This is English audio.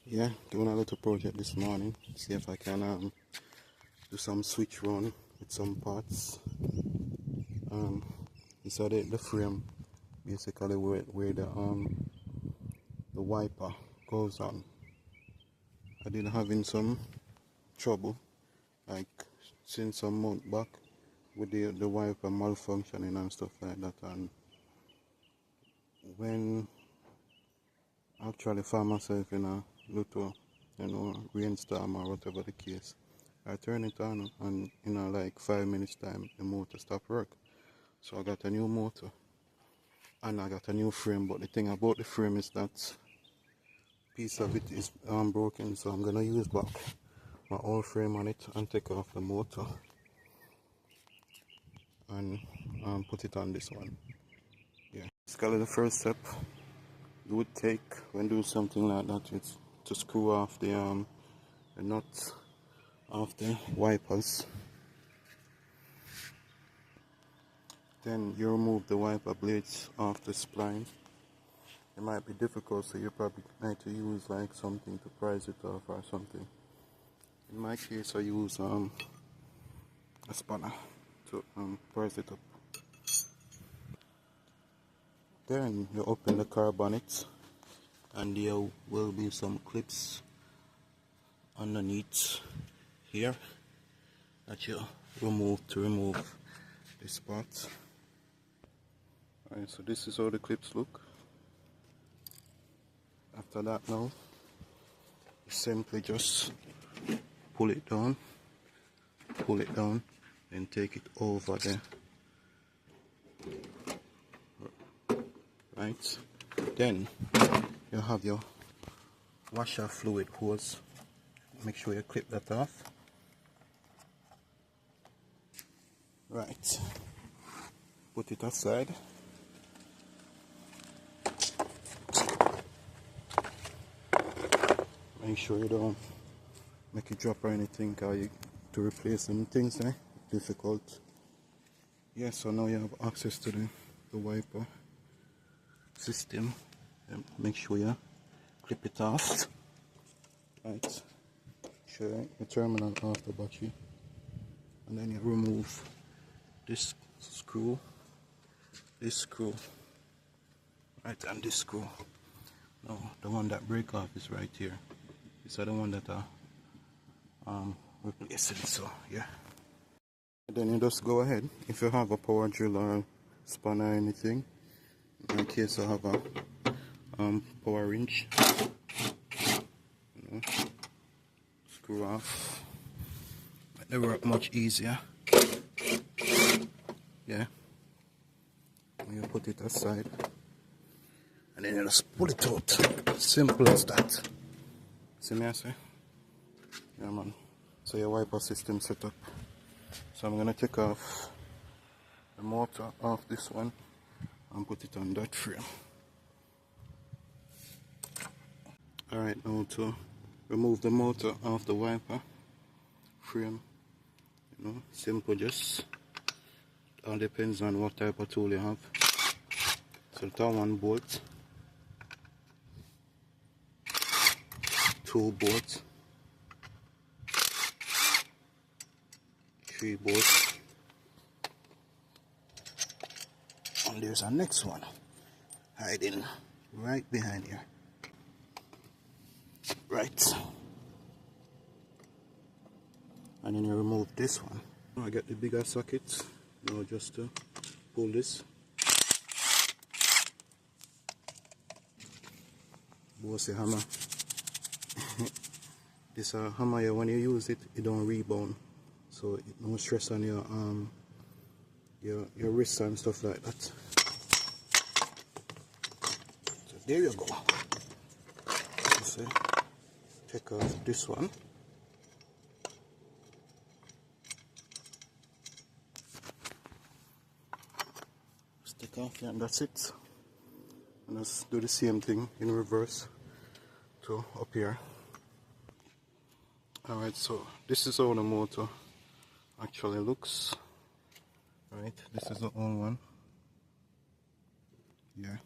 Yeah, doing a little project this morning. See if I can do some switch run with some parts. So the frame, basically where the wiper goes on. I been having some trouble, like since some month back, with the wiper malfunctioning and stuff like that. And when I actually found myself in a little, rainstorm or whatever the case, I turn it on and in like 5 minutes time the motor stopped work. So I got a new motor and I got a new frame, but the thing about the frame is that piece of it is broken, so I'm gonna use back my old frame on it and take off the motor and put it on this one. Yeah, basically the first step you would take when doing something like that is to screw off the nut of the wipers. Then you remove the wiper blades off the spline. It might be difficult, so you probably need to use like something to prise it off or something. In my case I use a spanner to prise it up. Then you open the car bonnet and there will be some clips underneath here that you remove this part. Alright, so this is how the clips look. After that, now you simply just pull it down, and take it over there. Right, then you have your washer fluid hose. Make sure you clip that off. Right, put it aside. Make sure you don't make it drop or anything, or to replace some things difficult. Yeah, so now you have access to the wiper system. Make sure you clip it off. Right, sure the terminal off the battery, and then you remove this screw, right, and this screw. Now the one that break off is right here. This is the one that replaced it. So yeah, and then you just go ahead, if you have a power drill or spanner or anything. In my case I have a power wrench. Screw off. They work much easier. Yeah. And you put it aside, and then you just pull it out. Simple as that. See me I say? Yeah man. So your wiper system set up. So I'm gonna take off the motor off this one and put it on that frame. Alright, now to remove the motor off the wiper frame, simple, just all depends on what type of tool you have. So that one bolt, 2 bolts, 3 bolts, and there's a next one hiding right behind here. Right, and then you remove this one. I get the bigger sockets now, just to pull this. Bossy hammer. This hammer here, when you use it, it don't rebound, so it no stress on your wrists and stuff like that. So there you go. See, take off this one. Just take off here and that's it. And let's do the same thing in reverse to up here. Alright, so this is how the motor actually looks. Right, this is the old one. Yeah.